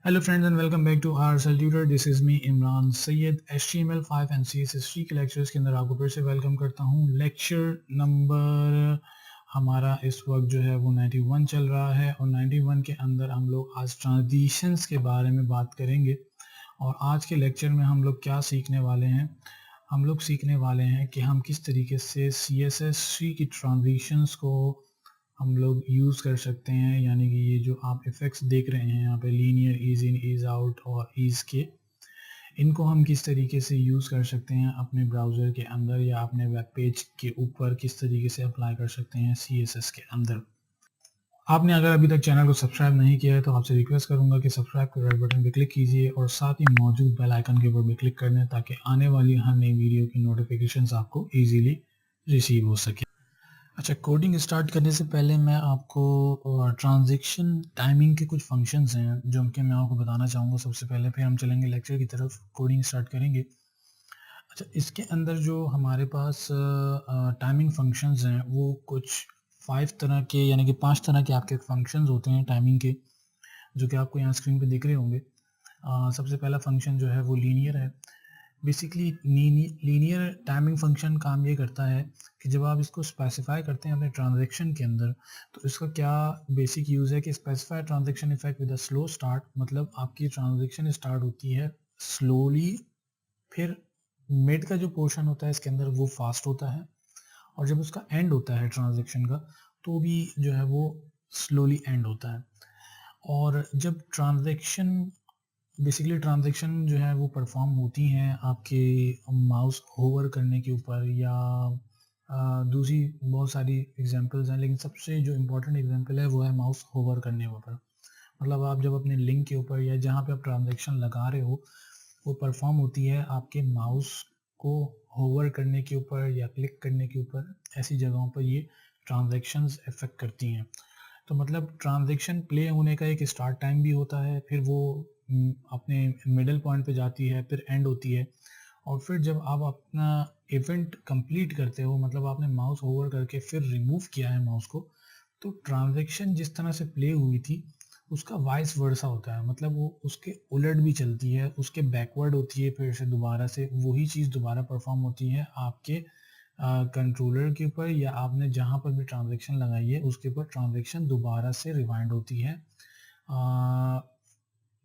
Hello friends and welcome back to RSL Tutor. This is me Imran Sayyed. HTML5 and CSS3 के lectures के अंदर आपको फिर से वेलकम करता हूँ। लेक्चर नंबर हमारा इस वक्त जो है वो 91 चल रहा है और 91 के अंदर हम लोग आज ट्रांजिशंस के बारे में बात करेंगे। और आज के लेक्चर में हम लोग क्या सीखने वाले हैं, हम लोग सीखने वाले हैं कि हम किस तरीके से CSS3 की ट्रांजिशंस को हम लोग यूज़ कर सकते हैं। यानी कि ये जो आप इफ़ेक्ट्स देख रहे हैं यहाँ पे, लीनियर, ईज़ इन, ईज़ आउट और ईज़ के, इनको हम किस तरीके से यूज़ कर सकते हैं अपने ब्राउज़र के अंदर या अपने वेब पेज के ऊपर किस तरीके से अप्लाई कर सकते हैं CSS के अंदर। आपने अगर अभी तक चैनल को सब्सक्राइब नहीं किया है तो आपसे रिक्वेस्ट करूंगा कि सब्सक्राइब के रेड बटन पर क्लिक कीजिए और साथ ही मौजूद बेल आइकन के ऊपर भी क्लिक कर दें ताकि आने वाली हर नई वीडियो की नोटिफिकेशंस आपको ईजीली रिसीव हो सके। अच्छा, कोडिंग स्टार्ट करने से पहले मैं आपको ट्रांजैक्शन टाइमिंग के कुछ फंक्शंस हैं जो कि मैं आपको बताना चाहूँगा सबसे पहले, फिर हम चलेंगे लेक्चर की तरफ, कोडिंग स्टार्ट करेंगे। अच्छा, इसके अंदर जो हमारे पास टाइमिंग फंक्शंस हैं वो कुछ 5 तरह के, यानी कि 5 तरह के आपके फंक्शंस होते हैं टाइमिंग के, जो कि आपको यहाँ स्क्रीन पे दिख रहे होंगे। सबसे पहला फंक्शन जो है वो लीनियर है। बेसिकली लीनियर टाइमिंग फंक्शन काम ये करता है कि जब आप इसको स्पेसिफाई करते हैं अपने ट्रांजैक्शन के अंदर, तो इसका क्या बेसिक यूज़ है कि specify transaction effect with a slow start, मतलब आपकी ट्रांजैक्शन स्टार्ट होती है स्लोली, फिर मिड का जो पोर्शन होता है इसके अंदर वो फास्ट होता है, और जब उसका एंड होता है ट्रांजैक्शन का तो भी जो है वो स्लोली एंड होता है। और जब ट्रांजैक्शन जो है वो परफॉर्म होती हैं आपके माउस होवर करने के ऊपर, या दूसरी बहुत सारी एग्जांपल्स हैं, लेकिन सबसे जो इम्पोर्टेंट एग्जांपल है वो है माउस होवर करने के ऊपर। मतलब आप जब अपने लिंक के ऊपर या जहाँ पे आप ट्रांजैक्शन लगा रहे हो वो परफॉर्म होती है आपके माउस को होवर करने के ऊपर या क्लिक करने के ऊपर, ऐसी जगहों पर ये ट्रांजैक्शंस इफेक्ट करती हैं। तो मतलब ट्रांजैक्शन प्ले होने का एक स्टार्ट टाइम भी होता है, फिर वो अपने मिडल पॉइंट पे जाती है, फिर एंड होती है, और फिर जब आप अपना इवेंट कंप्लीट करते हो, मतलब आपने माउस होवर करके फिर रिमूव किया है माउस को, तो ट्रांजैक्शन जिस तरह से प्ले हुई थी उसका वाइस वर्सा होता है, मतलब वो उसके उलट भी चलती है, उसके बैकवर्ड होती है, फिर से दोबारा से वही चीज़ दोबारा परफॉर्म होती है आपके कंट्रोलर के ऊपर, या आपने जहाँ पर भी ट्रांजैक्शन लगाई है उसके ऊपर ट्रांजैक्शन दोबारा से रिवाइंड होती है,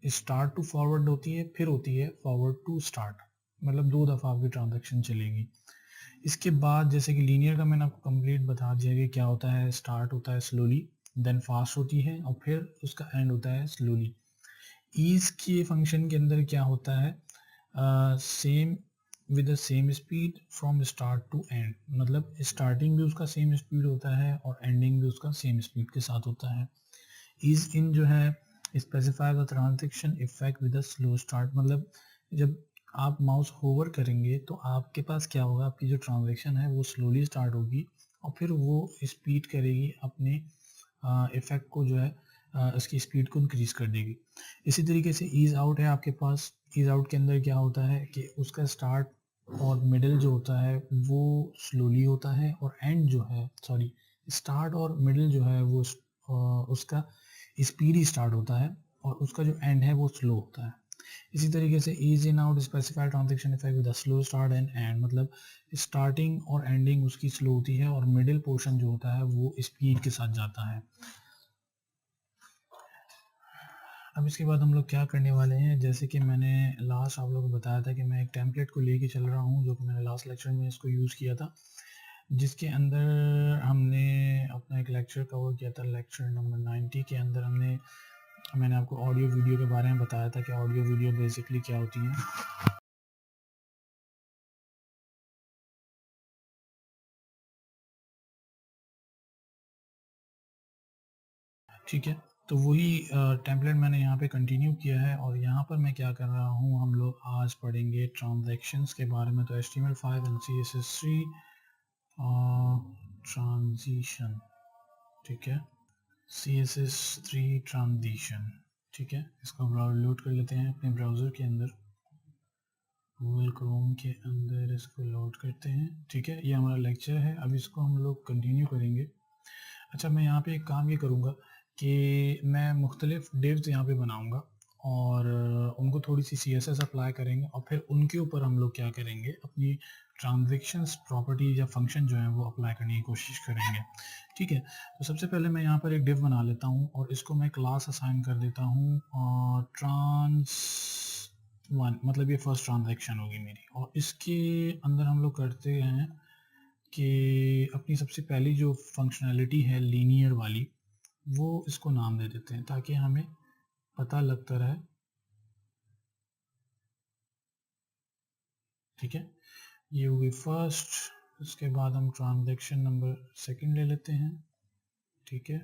स्टार्ट टू फॉरवर्ड होती है, फिर होती है फॉरवर्ड टू स्टार्ट, मतलब 2 दफ़ा आपकी ट्रांजैक्शन चलेगी। इसके बाद जैसे कि लीनियर का मैंने आपको कंप्लीट बता दिया कि क्या होता है, स्टार्ट होता है स्लोली, देन फास्ट होती है और फिर उसका एंड होता है स्लोली। ईज़ के फंक्शन के अंदर क्या होता है, same with the same speed from start to end, मतलब स्टार्टिंग भी उसका सेम स्पीड होता है और एंडिंग भी उसका सेम स्पीड के साथ होता है। इज इन जो है specify the transaction effect with a slow start, मतलब जब आप माउस होवर करेंगे तो आपके पास क्या होगा, आपकी जो ट्रांजैक्शन है वो स्लोली स्टार्ट होगी और फिर वो स्पीड करेगी अपने इफेक्ट को, जो है इसकी स्पीड को इंक्रीज कर देगी। इसी तरीके से ईज आउट है आपके पास। ईज आउट के अंदर क्या होता है कि उसका स्टार्ट और मिडिल जो होता है वो स्लोली होता है, और एंड जो है, सॉरी, स्टार्ट और मिडिल जो है वो उसका स्पीड ही स्टार्ट होता है और उसका जो एंड है वो स्लो होता है। इसी तरीके से ease in out specified transaction effect with slow start and end, मतलब स्टार्टिंग और एंडिंग उसकी स्लो होती है और मिडिल पोर्शन जो होता है वो स्पीड के साथ जाता है। अब इसके बाद हम लोग क्या करने वाले हैं, जैसे कि मैंने लास्ट आप लोगों को बताया था कि मैं एक टेम्पलेट को लेके चल रहा हूँ, जो कि मैंने लास्ट लेक्चर में इसको यूज़ किया था, जिसके अंदर हमने अपना एक लेक्चर कवर किया था, लेक्चर नंबर 90 के अंदर मैंने आपको ऑडियो वीडियो के बारे में बताया था कि ऑडियो वीडियो बेसिकली क्या होती हैं। ठीक है, तो वही टेम्पलेट मैंने यहाँ पे कंटिन्यू किया है, और यहाँ पर मैं क्या कर रहा हूँ, हम लोग आज पढ़ेंगे ट्रांजैक्शंस के बारे में। तो HTML5 एंड CSS3 ट्रांजिशन, ठीक है, CSS3 ट्रांजिशन, ठीक है, इसको लोड कर लेते हैं अपने ब्राउज़र के अंदर, गूगल क्रोम के अंदर इसको लोड करते हैं। ठीक है, ये हमारा लेक्चर है, अब इसको हम लोग कंटिन्यू करेंगे। अच्छा, मैं यहाँ पे एक काम ये करूँगा कि मैं मुख्तलिफ डिव्स यहाँ पे बनाऊँगा और उनको थोड़ी सी CSS अप्लाई करेंगे और फिर उनके ऊपर हम लोग क्या करेंगे, अपनी ट्रांजैक्शंस प्रॉपर्टी या फंक्शन जो है वो अप्लाई करने की कोशिश करेंगे। ठीक है, तो सबसे पहले मैं यहाँ पर एक डिव बना लेता हूँ और इसको मैं क्लास असाइन कर देता हूँ ट्रांस वन, मतलब ये फर्स्ट ट्रांजैक्शन होगी मेरी। और इसके अंदर हम लोग करते हैं कि अपनी सबसे पहली जो फंक्शनैलिटी है लीनियर वाली, वो इसको नाम दे देते हैं ताकि हमें पता लगता रहे। ठीक है, ये होगी फर्स्ट। उसके बाद हम ट्रांजैक्शन नंबर सेकंड ले लेते हैं। ठीक है,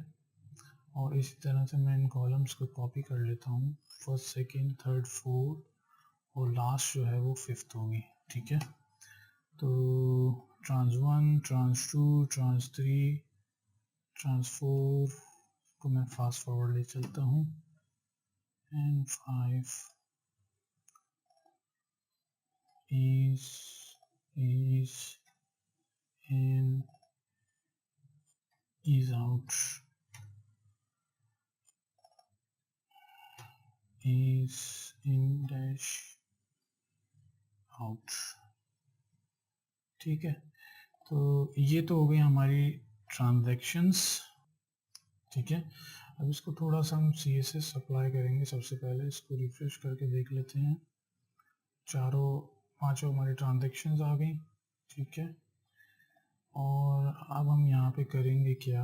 और इसी तरह से मैं इन कॉलम्स को कॉपी कर लेता हूँ, फर्स्ट सेकंड थर्ड फोर्थ और लास्ट जो है वो फिफ्थ होगी। ठीक है, तो trans one, trans two, trans three, trans four को मैं फास्ट फॉरवर्ड ले चलता हूँ, and 5 is in is out, is in dash out। ठीक है, तो ये तो हो गई हमारी ट्रांजैक्शंस। ठीक है, अब इसको थोड़ा सा हम CSS अप्लाई करेंगे। सबसे पहले इसको रिफ्रेश करके देख लेते हैं, पांचों हमारी ट्रांजैक्शंस आ गई। ठीक है, और अब हम यहाँ पे करेंगे क्या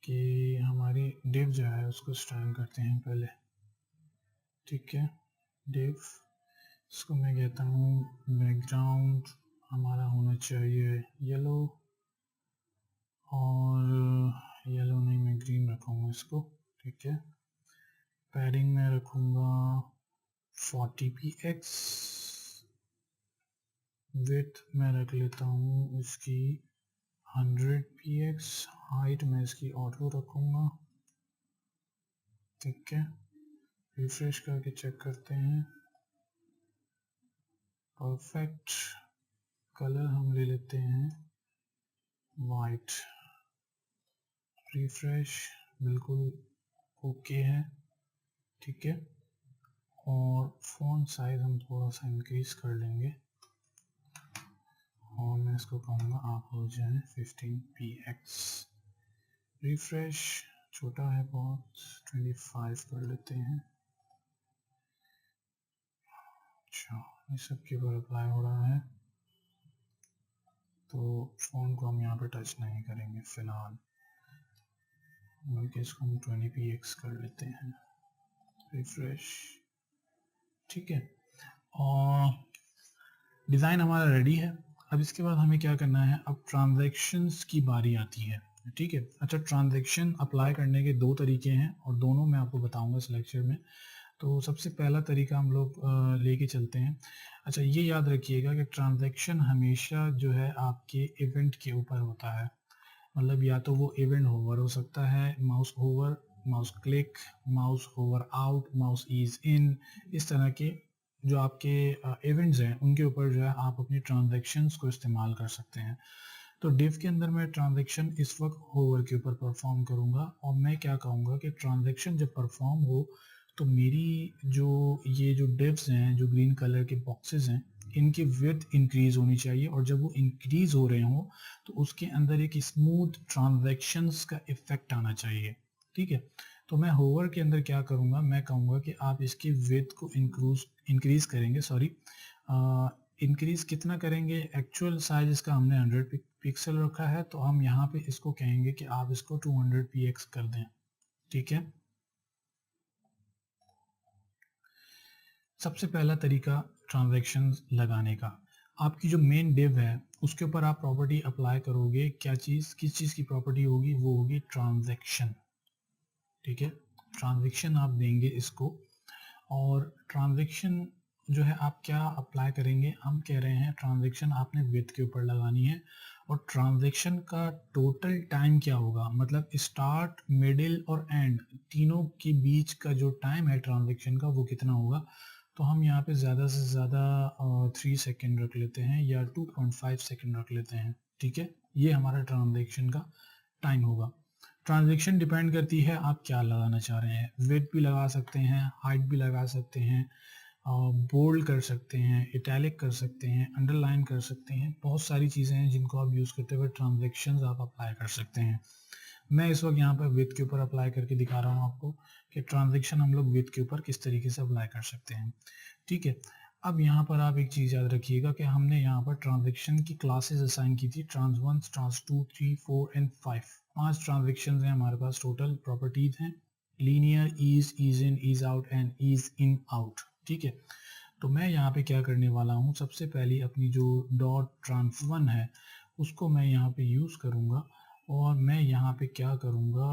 कि हमारी डिव जो है उसको स्टाइल करते हैं पहले। ठीक है, डिव, इसको मैं कहता हूँ बैकग्राउंड हमारा होना चाहिए येलो, और येलो नहीं, मैं ग्रीन रखूँगा इसको। ठीक है, पैडिंग में रखूँगा 40 px, विड्थ में रख लेता हूँ इसकी 100 px, हाइट में इसकी ऑटो रखूँगा। ठीक है, रिफ्रेश करके चेक करते हैं, परफेक्ट। कलर हम ले लेते हैं वाइट, रिफ्रेश, बिल्कुल ओके है। ठीक है, और फॉन्ट साइज हम थोड़ा सा इंक्रीज कर लेंगे और मैं इसको कहूँगा आप हो जाए 15 px, रिफ्रेश, छोटा है बहुत, 25 कर लेते हैं। अच्छा, ये सब के ऊपर अप्लाई हो रहा है, तो फ़ॉन्ट को हम यहाँ पे टच नहीं करेंगे फिलहाल, बल्कि इसको हम 20 px कर लेते हैं, रिफ्रेश। ठीक है, और डिज़ाइन हमारा रेडी है। अब इसके बाद हमें क्या करना है, अब ट्रांजैक्शंस की बारी आती है। ठीक है, अच्छा, ट्रांजैक्शन अप्लाई करने के दो तरीके हैं और दोनों मैं आपको बताऊंगा इस लेक्चर में। तो सबसे पहला तरीका हम लोग लेके चलते हैं। अच्छा, ये याद रखिएगा कि ट्रांजैक्शन हमेशा जो है आपके इवेंट के ऊपर होता है, मतलब या तो वो इवेंट होवर हो सकता है, mouse hover, mouse click, mouse hover out, mouse is in, इस तरह के जो आपके इवेंट्स हैं उनके ऊपर जो है आप अपनी ट्रांजैक्शंस को इस्तेमाल कर सकते हैं। तो डिव के अंदर मैं ट्रांजैक्शन इस वक्त होवर के ऊपर परफॉर्म करूंगा और मैं क्या कहूँगा कि ट्रांजैक्शन जब परफॉर्म हो तो मेरी ये जो डिव्स हैं, जो ग्रीन कलर के बॉक्सेस हैं, इनकी विड्थ इंक्रीज होनी चाहिए, और जब वो इंक्रीज हो रहे हों तो उसके अंदर एक स्मूथ ट्रांजैक्शंस का इफेक्ट आना चाहिए। ठीक है, तो मैं होवर के अंदर क्या करूँगा, मैं कहूँगा कि आप इसकी विड्थ को इंक्रीज करेंगे, इंक्रीज कितना करेंगे, एक्चुअल साइज इसका हमने 100 पिक्सल रखा है, तो हम यहाँ पे इसको कहेंगे कि आप इसको 200 px कर दें। ठीक है, सबसे पहला तरीका ट्रांजैक्शन लगाने का, आपकी जो मेन डिव है उसके ऊपर आप प्रॉपर्टी अप्लाई करोगे। किस चीज़ की प्रॉपर्टी होगी, वो होगी ट्रांजैक्शन। ठीक है, ट्रांजैक्शन आप देंगे इसको, और ट्रांजैक्शन जो है आप क्या अप्लाई करेंगे, हम कह रहे हैं ट्रांजैक्शन आपने विड्थ के ऊपर लगानी है, और ट्रांजैक्शन का टोटल टाइम क्या होगा, मतलब स्टार्ट, मिडिल और एंड तीनों के बीच का जो टाइम है ट्रांजैक्शन का वो कितना होगा। तो हम यहाँ पे ज़्यादा से ज़्यादा 3 सेकेंड रख लेते हैं या 2.5 सेकेंड रख लेते हैं। ठीक है, ये हमारा ट्रांजैक्शन का टाइम होगा। ट्रांजैक्शन डिपेंड करती है आप क्या लगाना चाह रहे हैं, विड्थ भी लगा सकते हैं, हाइट भी लगा सकते हैं, बोल्ड कर सकते हैं, इटैलिक कर सकते हैं, अंडरलाइन कर सकते हैं, बहुत सारी चीज़ें हैं जिनको आप यूज़ करते हुए ट्रांजैक्शंस आप अप्लाई कर सकते हैं। मैं इस वक्त यहाँ पर विथ के ऊपर अप्लाई करके दिखा रहा हूँ आपको कि ट्रांजैक्शन हम लोग विथ के ऊपर किस तरीके से अप्लाई कर सकते हैं। ठीक है, अब यहाँ पर आप एक चीज़ याद रखिएगा कि हमने यहाँ पर ट्रांजैक्शन की क्लासेस असाइन की थी, ट्रांस 1, ट्रांस 2, 3, 4 एंड 5। 5 ट्रांजैक्शन हैं हमारे पास, टोटल प्रॉपर्टीज हैं linear, ease in, ease out and ease in out. ठीक है, तो मैं यहाँ पे क्या करने वाला हूँ, सबसे पहले अपनी जो डॉट ट्रांस 1 है उसको मैं यहाँ पे यूज़ करूँगा और मैं यहाँ पे क्या करूँगा,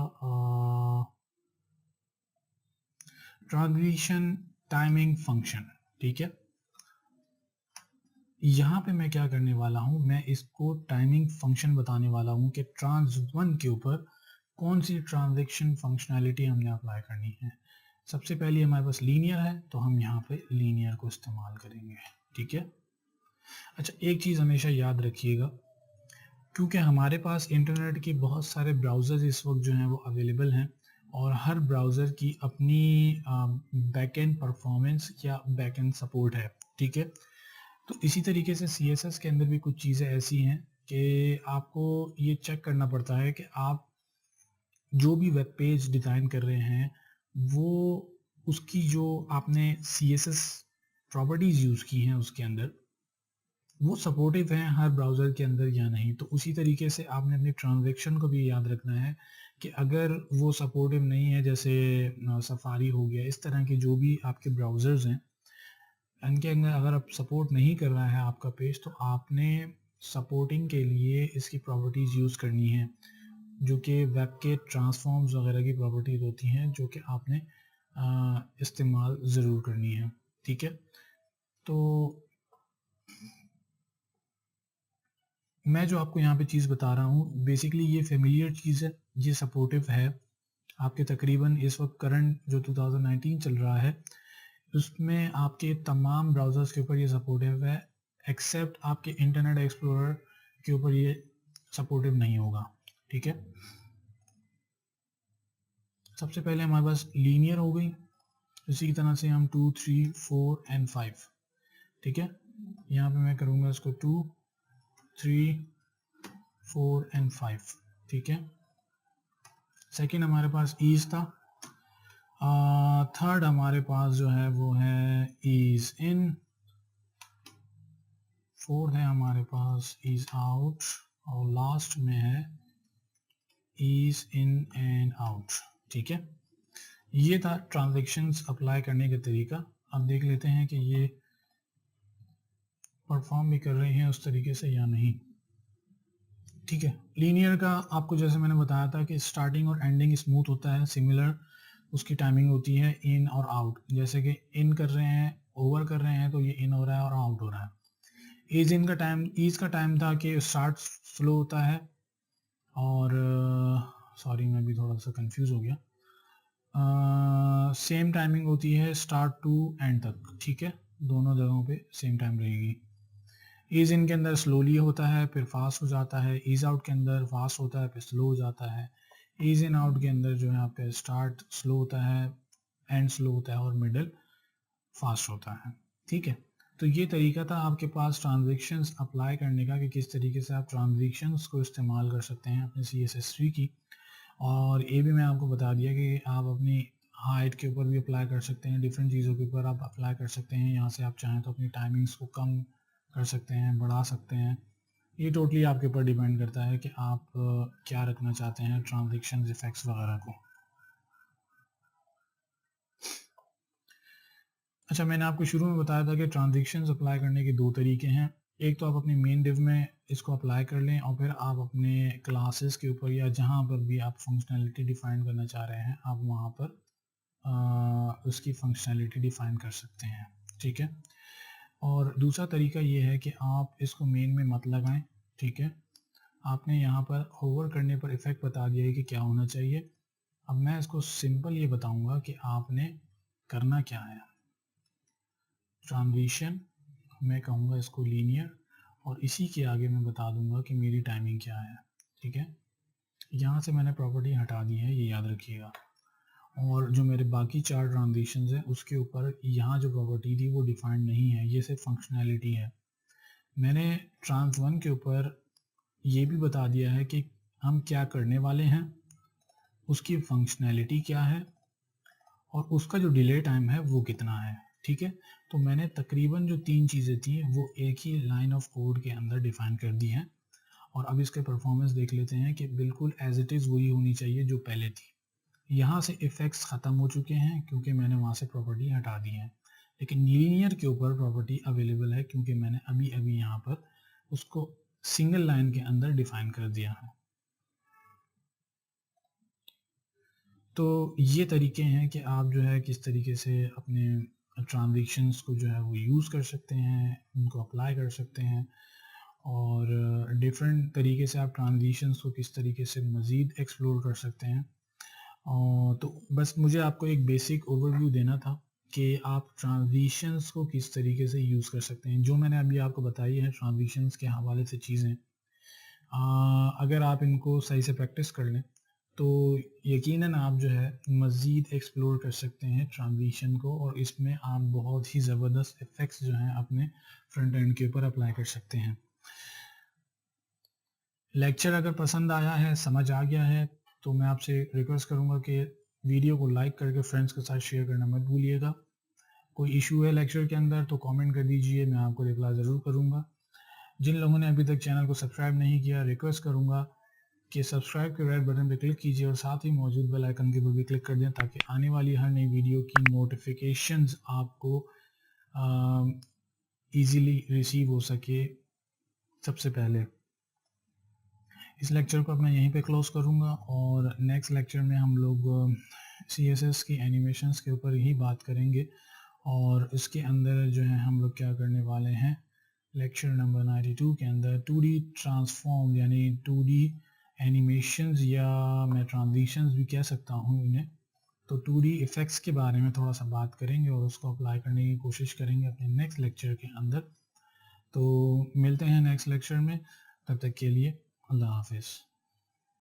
ट्रांजिशन टाइमिंग फंक्शन। ठीक है, यहाँ पे मैं क्या करने वाला हूँ, मैं इसको टाइमिंग फंक्शन बताने वाला हूँ कि ट्रांस 1 के ऊपर कौन सी ट्रांजैक्शन फंक्शनैलिटी हमने अप्लाई करनी है। सबसे पहले हमारे पास लीनियर है तो हम यहाँ पे लीनियर को इस्तेमाल करेंगे। ठीक है, अच्छा एक चीज़ हमेशा याद रखिएगा, क्योंकि हमारे पास इंटरनेट के बहुत सारे ब्राउज़र्स इस वक्त जो हैं वो अवेलेबल हैं और हर ब्राउज़र की अपनी बैकएंड परफॉर्मेंस या बैकएंड सपोर्ट है। ठीक है, तो इसी तरीके से CSS के अंदर भी कुछ चीज़ें ऐसी हैं कि आपको ये चेक करना पड़ता है कि आप जो भी वेब पेज डिज़ाइन कर रहे हैं वो उसकी जो आपने CSS प्रॉपर्टीज़ यूज़ की हैं उसके अंदर वो सपोर्टिव हैं हर ब्राउज़र के अंदर या नहीं। तो उसी तरीके से आपने अपनी ट्रांजैक्शन को भी याद रखना है कि अगर वो सपोर्टिव नहीं है, जैसे सफारी हो गया, इस तरह के जो भी आपके ब्राउज़र्स हैं इनके अंदर अगर आप सपोर्ट नहीं कर रहा है आपका पेज, तो आपने सपोर्टिंग के लिए इसकी प्रॉपर्टीज़ यूज़ करनी है जो कि वेब के ट्रांसफॉर्म्स वगैरह की प्रॉपर्टीज़ होती हैं जो कि आपने इस्तेमाल ज़रूर करनी है। ठीक है, तो मैं जो आपको यहाँ पे चीज़ बता रहा हूँ बेसिकली ये फेमिलियर चीज़ है, ये सपोर्टिव है आपके तकरीबन इस वक्त करंट जो 2019 चल रहा है उसमें आपके तमाम ब्राउज़र्स के ऊपर ये सपोर्टिव है, एक्सेप्ट आपके इंटरनेट एक्सप्लोरर के ऊपर ये सपोर्टिव नहीं होगा। ठीक है, सबसे पहले हमारे पास लीनियर हो गई, इसी की तरह से हम 2, 3, 4 एंड 5। ठीक है, यहाँ पे मैं करूँगा इसको 2, 3, 4 एंड 5। ठीक है, सेकेंड हमारे पास ईज था, थर्ड हमारे पास जो है वो है ईज इन, फोर्थ है हमारे पास ईज आउट और लास्ट में है ईज इन एंड आउट। ठीक है, ये था ट्रांजैक्शंस अप्लाई करने का तरीका। अब देख लेते हैं कि ये परफॉर्म भी कर रहे हैं उस तरीके से या नहीं। ठीक है, लीनियर का आपको जैसे मैंने बताया था कि स्टार्टिंग और एंडिंग स्मूथ होता है, सिमिलर उसकी टाइमिंग होती है इन और आउट। जैसे कि इन कर रहे हैं, ओवर कर रहे हैं तो ये इन हो रहा है और आउट हो रहा है। ईज का टाइम था कि स्टार्ट स्लो होता है और सॉरी मैं भी थोड़ा सा कंफ्यूज हो गया, सेम टाइमिंग होती है स्टार्ट टू एंड तक। ठीक है, दोनों जगहों पे सेम टाइम रहेगी। ईज इन के अंदर स्लोली होता है फिर फास्ट हो जाता है, ईज आउट के अंदर फास्ट होता है फिर स्लो हो जाता है, ईज इन आउट के अंदर जो है आपका स्टार्ट स्लो होता है, एंड स्लो होता है और मिडल फास्ट होता है। ठीक है, तो ये तरीका था आपके पास ट्रांजैक्शंस अप्लाई करने का कि किस तरीके से आप ट्रांजैक्शंस को इस्तेमाल कर सकते हैं अपने CSS ट्री की। और ये भी मैं आपको बता दिया कि आप अपनी हाइट के ऊपर भी अप्लाई कर सकते हैं, डिफरेंट चीज़ों के ऊपर आप अप्लाई कर सकते हैं। यहाँ से आप चाहें तो अपनी टाइमिंग्स को कम कर सकते हैं, बढ़ा सकते हैं। ये टोटली आपके ऊपर डिपेंड करता है कि आप क्या रखना चाहते हैं ट्रांजैक्शन इफेक्ट्स वगैरह को। अच्छा, मैंने आपको शुरू में बताया था कि ट्रांजैक्शंस अप्लाई करने के दो तरीके हैं। एक तो आप अपनी मेन डिव में इसको अप्लाई कर लें और फिर आप अपने क्लासेस के ऊपर या जहाँ पर भी आप फंक्शनैलिटी डिफाइन करना चाह रहे हैं आप वहाँ पर उसकी फंक्शनैलिटी डिफाइन कर सकते हैं। ठीक है, और दूसरा तरीका ये है कि आप इसको मेन में मत लगाएं। ठीक है, आपने यहाँ पर होवर करने पर इफेक्ट बता दिया है कि क्या होना चाहिए। अब मैं इसको सिंपल ये बताऊंगा कि आपने करना क्या है। ट्रांजिशन मैं कहूँगा इसको लीनियर और इसी के आगे मैं बता दूंगा कि मेरी टाइमिंग क्या है। ठीक है, यहाँ से मैंने प्रॉपर्टी हटा दी है, ये याद रखिएगा। और जो मेरे बाकी 4 ट्रांजिशंस हैं उसके ऊपर यहाँ जो प्रॉपर्टी थी वो डिफाइंड नहीं है, ये सिर्फ फंक्शनैलिटी है। मैंने ट्रांस 1 के ऊपर ये भी बता दिया है कि हम क्या करने वाले हैं, उसकी फंक्शनैलिटी क्या है और उसका जो डिले टाइम है वो कितना है। ठीक है, तो मैंने तकरीबन जो 3 चीज़ें थी वो एक ही लाइन ऑफ कोड के अंदर डिफाइन कर दी हैं। और अब इसके परफॉर्मेंस देख लेते हैं कि बिल्कुल एज इट इज़ वही होनी चाहिए जो पहले थी। यहाँ से इफ़ेक्ट्स ख़त्म हो चुके हैं क्योंकि मैंने वहाँ से प्रॉपर्टी हटा दी है, लेकिन लीनियर के ऊपर प्रॉपर्टी अवेलेबल है क्योंकि मैंने अभी अभी यहाँ पर उसको सिंगल लाइन के अंदर डिफाइन कर दिया है। तो ये तरीके हैं कि आप जो है किस तरीके से अपने ट्रांजिशंस को जो है वो यूज़ कर सकते हैं, उनको अप्लाई कर सकते हैं और डिफरेंट तरीके से आप ट्रांजिशंस को किस तरीके से मज़ीद एक्सप्लोर कर सकते हैं। तो बस मुझे आपको एक बेसिक ओवरव्यू देना था कि आप ट्रांजिशंस को किस तरीके से यूज़ कर सकते हैं। जो मैंने अभी आपको बताई है ट्रांजिशंस के हवाले से चीज़ें, अगर आप इनको सही से प्रैक्टिस कर लें तो यकीनन आप जो है मज़ीद एक्सप्लोर कर सकते हैं ट्रांजिशन को और इसमें आप बहुत ही ज़बरदस्त इफ़ेक्ट्स जो हैं अपने फ्रंट एंड के ऊपर अप्लाई कर सकते हैं। लेक्चर अगर पसंद आया है, समझ आ गया है, तो मैं आपसे रिक्वेस्ट करूंगा कि वीडियो को लाइक करके फ्रेंड्स के साथ शेयर करना मत भूलिएगा। कोई इशू है लेक्चर के अंदर तो कमेंट कर दीजिए, मैं आपको रिप्लाई ज़रूर करूंगा। जिन लोगों ने अभी तक चैनल को सब्सक्राइब नहीं किया, रिक्वेस्ट करूंगा कि सब्सक्राइब के रेड बटन पर क्लिक कीजिए और साथ ही मौजूद बेल आइकन के ऊपर भी क्लिक कर दें ताकि आने वाली हर नई वीडियो की नोटिफिकेशंस आपको ईज़िली रिसीव हो सके सबसे पहले। इस लेक्चर को अब मैं यहीं पे क्लोज करूँगा और नेक्स्ट लेक्चर में हम लोग CSS की एनिमेशंस के ऊपर ही बात करेंगे और इसके अंदर जो है हम लोग क्या करने वाले हैं, लेक्चर नंबर 92 के अंदर 2D ट्रांसफॉर्म यानी 2D एनिमेशंस या मैं ट्रांजिशंस भी कह सकता हूँ इन्हें, तो 2D इफ़ेक्ट्स के बारे में थोड़ा सा बात करेंगे और उसको अप्लाई करने की कोशिश करेंगे अपने नेक्स्ट लेक्चर के अंदर। तो मिलते हैं नेक्स्ट लेक्चर में, तब तक के लिए अल्लाह हाफिज़।